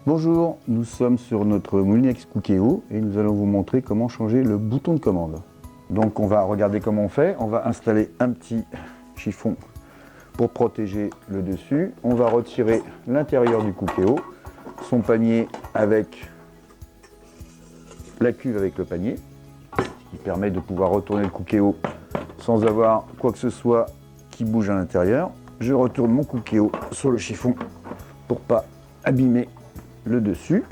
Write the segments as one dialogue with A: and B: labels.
A: Bonjour, nous sommes sur notre Moulinex Cookéo et nous allons vous montrer comment changer le bouton de commande. Donc on va regarder comment on fait. On va installer un petit chiffon pour protéger le dessus. On va retirer l'intérieur du Cookéo, son panier avec la cuve avec le panier, qui permet de pouvoir retourner le Cookéo sans avoir quoi que ce soit qui bouge à l'intérieur. Je retourne mon Cookéo sur le chiffon pour pas abîmer le dessus.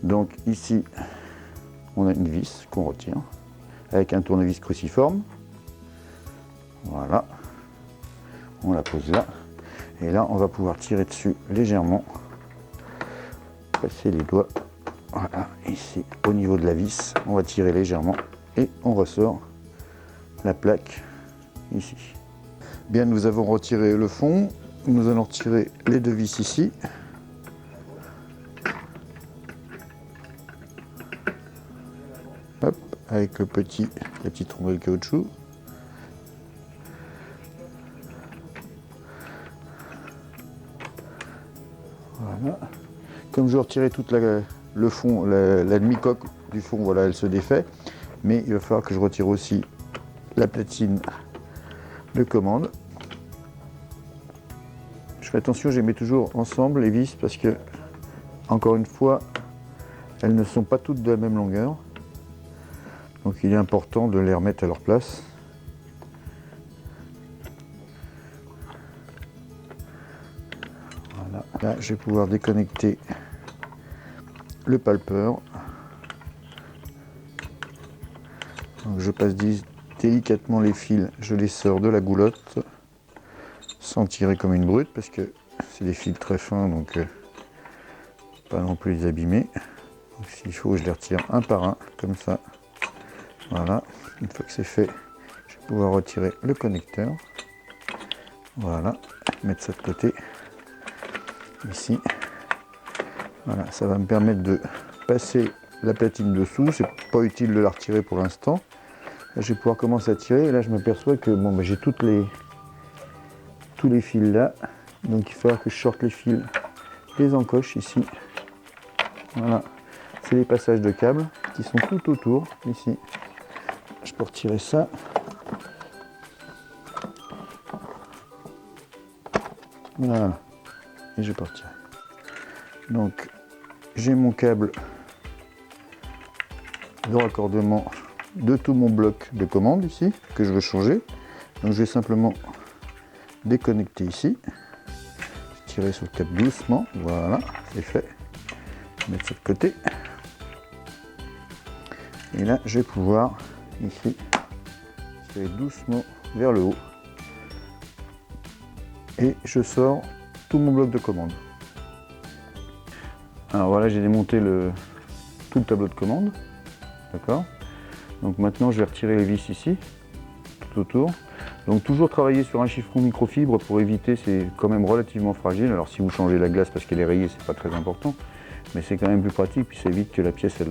A: Donc ici on a une vis qu'on retire avec un tournevis cruciforme. Voilà, on la pose là et là on va pouvoir tirer dessus légèrement, passer les doigts, voilà, ici au niveau de la vis on va tirer légèrement et on ressort la plaque ici. Bien, nous avons retiré le fond, nous allons retirer les deux vis ici. Hop, avec la petite rondelle caoutchouc. Voilà. Comme je retirais tout le fond, la demi-coque du fond, voilà, elle se défait. Mais il va falloir que je retire aussi la platine de commande. Je fais attention, je les mets toujours ensemble les vis parce que, encore une fois, elles ne sont pas toutes de la même longueur. Donc il est important de les remettre à leur place. Voilà. Là, je vais pouvoir déconnecter le palpeur. Donc je passe délicatement les fils, je les sors de la goulotte sans tirer comme une brute parce que c'est des fils très fins, donc pas non plus les abîmer. Donc s'il faut, je les retire un par un comme ça. Voilà, une fois que c'est fait, je vais pouvoir retirer le connecteur. Voilà, mettre ça de côté, ici. Voilà, ça va me permettre de passer la platine dessous. C'est pas utile de la retirer pour l'instant. Là, je vais pouvoir commencer à tirer. Et là, je m'aperçois que bon, j'ai tous les fils là. Donc il va falloir que je sorte les fils des encoches ici. Voilà, c'est les passages de câbles qui sont tout autour ici. Je peux retirer ça. Voilà. Et je peux retirer. Donc, j'ai mon câble de raccordement de tout mon bloc de commande ici, que je veux changer. Donc, je vais simplement déconnecter ici. Tirer sur le câble doucement. Voilà, c'est fait. Mettre ça de côté. Et là, je vais pouvoir ici tirer doucement vers le haut et je sors tout mon bloc de commande. Alors voilà, j'ai démonté tout le tableau de commande, d'accord. Donc maintenant je vais retirer les vis ici tout autour. Donc toujours travailler sur un chiffon microfibre pour éviter, c'est quand même relativement fragile. Alors si vous changez la glace parce qu'elle est rayée, c'est pas très important, mais c'est quand même plus pratique, puis ça évite que la pièce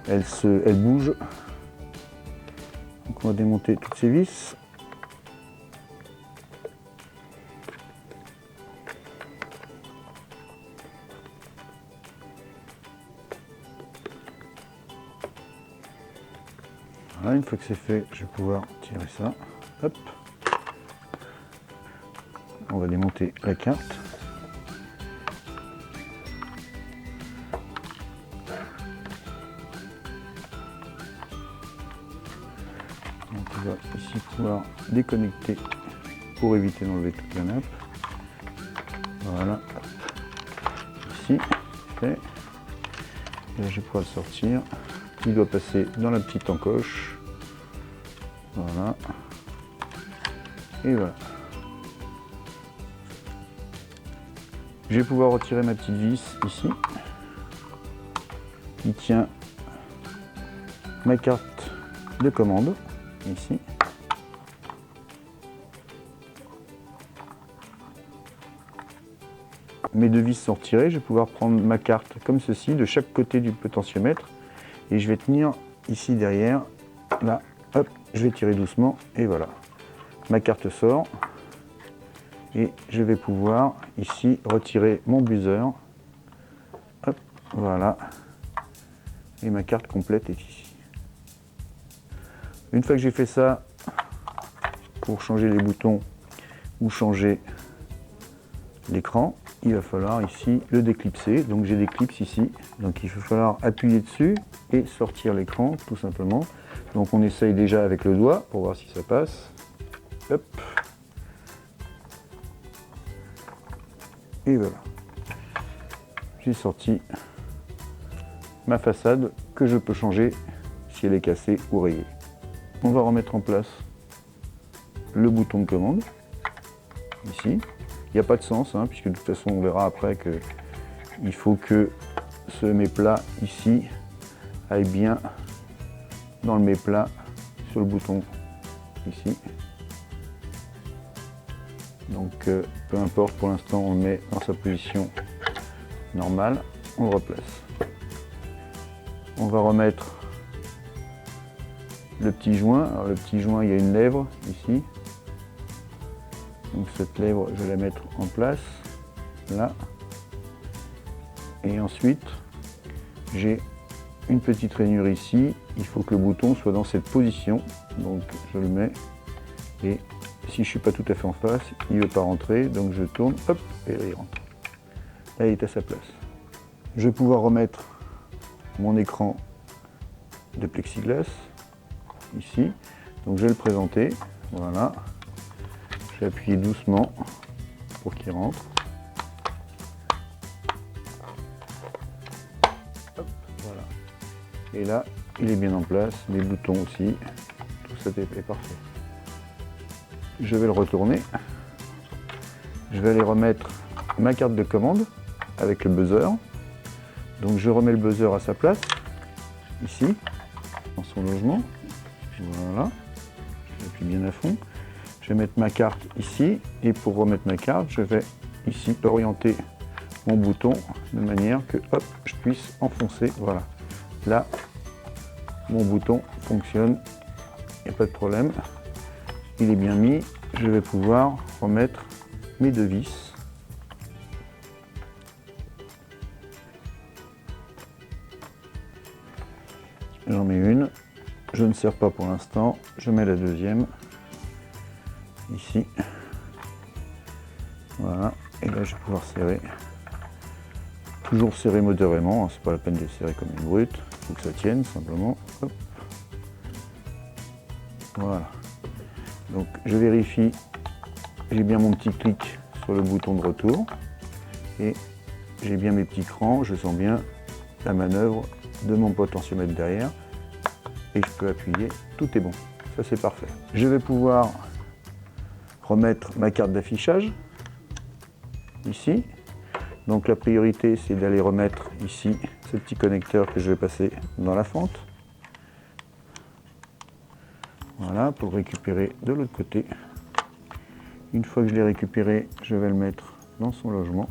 A: elle bouge. Donc on va démonter toutes ces vis. Voilà, une fois que c'est fait, je vais pouvoir tirer ça. Hop. On va démonter la carte. On va ici pouvoir déconnecter pour éviter d'enlever toute la nappe. Voilà, ici, fait. Et là, je vais pouvoir le sortir. Il doit passer dans la petite encoche. Voilà. Et voilà. Je vais pouvoir retirer ma petite vis ici, qui tient ma carte de commande, ici. Mes deux vis sont retirées, je vais pouvoir prendre ma carte comme ceci, de chaque côté du potentiomètre, et je vais tenir ici derrière, là, hop, je vais tirer doucement, et voilà. Ma carte sort, et je vais pouvoir ici retirer mon buzzer. Hop. Voilà. Et ma carte complète est ici. Une fois que j'ai fait ça, pour changer les boutons ou changer l'écran, il va falloir ici le déclipser. Donc j'ai des clips ici. Donc il va falloir appuyer dessus et sortir l'écran tout simplement. Donc on essaye déjà avec le doigt pour voir si ça passe. Hop. Et voilà. J'ai sorti ma façade que je peux changer si elle est cassée ou rayée. On va remettre en place le bouton de commande ici. Il n'y a pas de sens, hein, puisque de toute façon on verra après que il faut que ce méplat ici aille bien dans le méplat sur le bouton ici. Donc peu importe, pour l'instant on le met dans sa position normale, on le replace. On va remettre le petit joint. Alors le petit joint, il y a une lèvre ici. Donc cette lèvre, je vais la mettre en place, là. Et ensuite, j'ai une petite rainure ici. Il faut que le bouton soit dans cette position. Donc je le mets. Et si je ne suis pas tout à fait en face, il ne veut pas rentrer. Donc je tourne, hop, et il rentre. Là, il est à sa place. Je vais pouvoir remettre mon écran de plexiglas ici. Donc je vais le présenter. Voilà. Je vais appuyer doucement pour qu'il rentre. Hop, voilà. Et là, il est bien en place. Les boutons aussi. Tout ça est parfait. Je vais le retourner. Je vais aller remettre ma carte de commande avec le buzzer. Donc je remets le buzzer à sa place, ici, dans son logement. Voilà. J'appuie bien à fond. Je vais mettre ma carte ici, et pour remettre ma carte, je vais ici orienter mon bouton de manière que hop, je puisse enfoncer. Voilà. Là, mon bouton fonctionne, il n'y a pas de problème. Il est bien mis. Je vais pouvoir remettre mes deux vis. J'en mets une. Je ne serre pas pour l'instant. Je mets la deuxième. Ici. Voilà. Et là, je vais pouvoir serrer. Toujours serrer modérément. Hein, c'est pas la peine de serrer comme une brute. Il faut que ça tienne simplement. Hop. Voilà. Donc, je vérifie. J'ai bien mon petit clic sur le bouton de retour. Et j'ai bien mes petits crans. Je sens bien la manœuvre de mon potentiomètre derrière. Et je peux appuyer. Tout est bon. Ça, c'est parfait. Je vais pouvoir remettre ma carte d'affichage ici. Donc la priorité, c'est d'aller remettre ici ce petit connecteur que je vais passer dans la fente. Voilà, pour le récupérer de l'autre côté. Une fois que je l'ai récupéré, je vais le mettre dans son logement.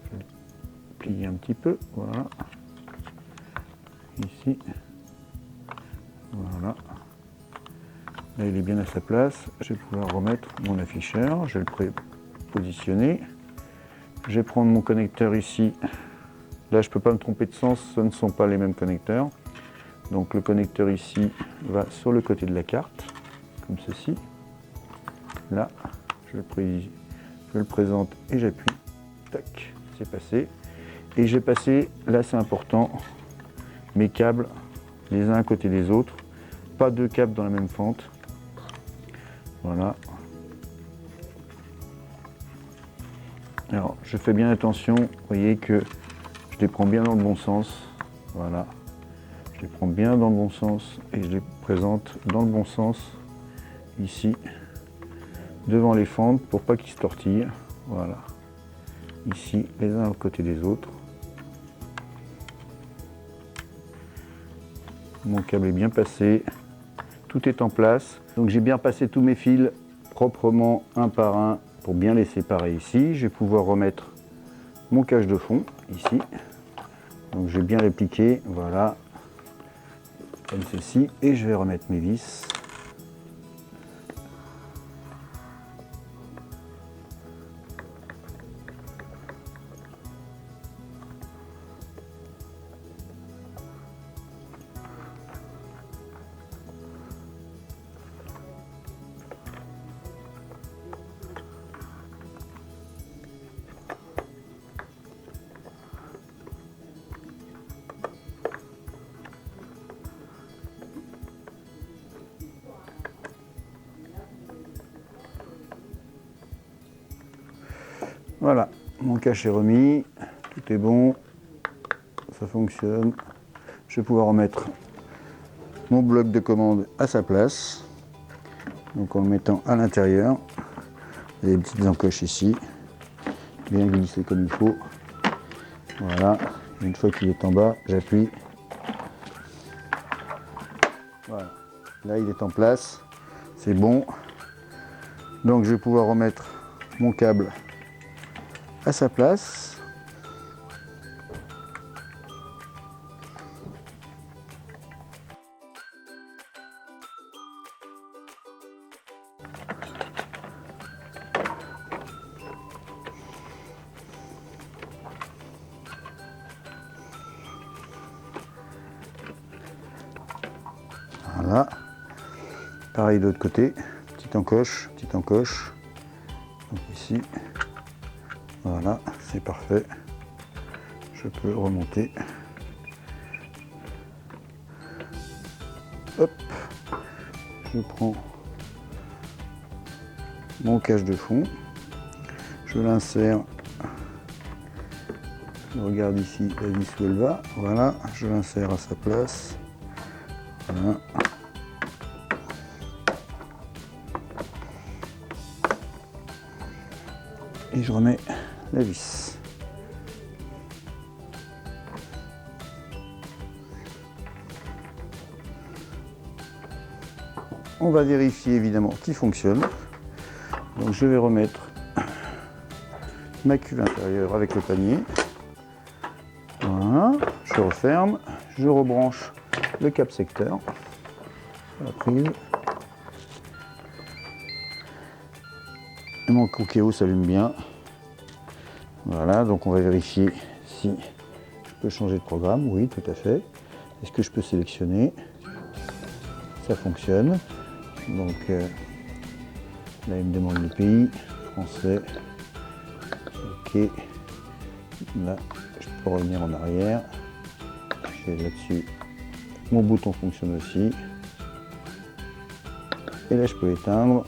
A: Je vais le plier un petit peu, voilà. Ici. Voilà. Là, il est bien à sa place. Je vais pouvoir remettre mon afficheur. Je vais le positionner. Je vais prendre mon connecteur ici. Là, je ne peux pas me tromper de sens. Ce ne sont pas les mêmes connecteurs. Donc, le connecteur ici va sur le côté de la carte, comme ceci. Là, je le présente et j'appuie. Tac, c'est passé. Et j'ai passé, là c'est important, mes câbles les uns à côté des autres. Pas deux câbles dans la même fente. Voilà. Alors, je fais bien attention, vous voyez que je les prends bien dans le bon sens. Voilà. Je les prends bien dans le bon sens et je les présente dans le bon sens, ici, devant les fentes pour pas qu'ils se tortillent. Voilà. Ici, les uns à côté des autres. Mon câble est bien passé. Tout est en place. Donc j'ai bien passé tous mes fils proprement un par un pour bien les séparer ici. Je vais pouvoir remettre mon cache de fond ici. Donc je vais bien répliquer, voilà, comme ceci. Et je vais remettre mes vis. Voilà, mon cache est remis, tout est bon, ça fonctionne. Je vais pouvoir remettre mon bloc de commande à sa place. Donc en le mettant à l'intérieur, il y a des petites encoches ici, bien glisser comme il faut. Voilà, une fois qu'il est en bas, j'appuie. Voilà, là il est en place, c'est bon. Donc je vais pouvoir remettre mon câble à sa place. Voilà, pareil de l'autre côté, petite encoche, donc ici, voilà, c'est parfait, je peux remonter, hop, je prends mon cache de fond, je l'insère, je regarde ici la vis où elle va, voilà, je l'insère à sa place, voilà. Et je remets la vis. On va vérifier évidemment qu'il fonctionne. Donc je vais remettre ma cuve intérieure avec le panier. Voilà, je referme, je rebranche le cap secteur, la prise. Et mon Cookéo s'allume bien. Voilà, donc on va vérifier si je peux changer de programme. Oui, tout à fait. Est-ce que je peux sélectionner? Ça fonctionne. Donc là, il me demande le pays, français. Ok. Là, je peux revenir en arrière. Je vais là-dessus. Mon bouton fonctionne aussi. Et là, je peux éteindre.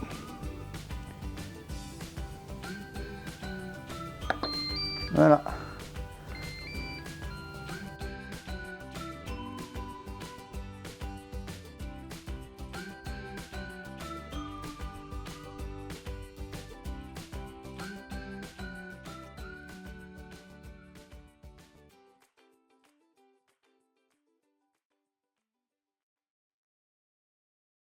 A: Voilà.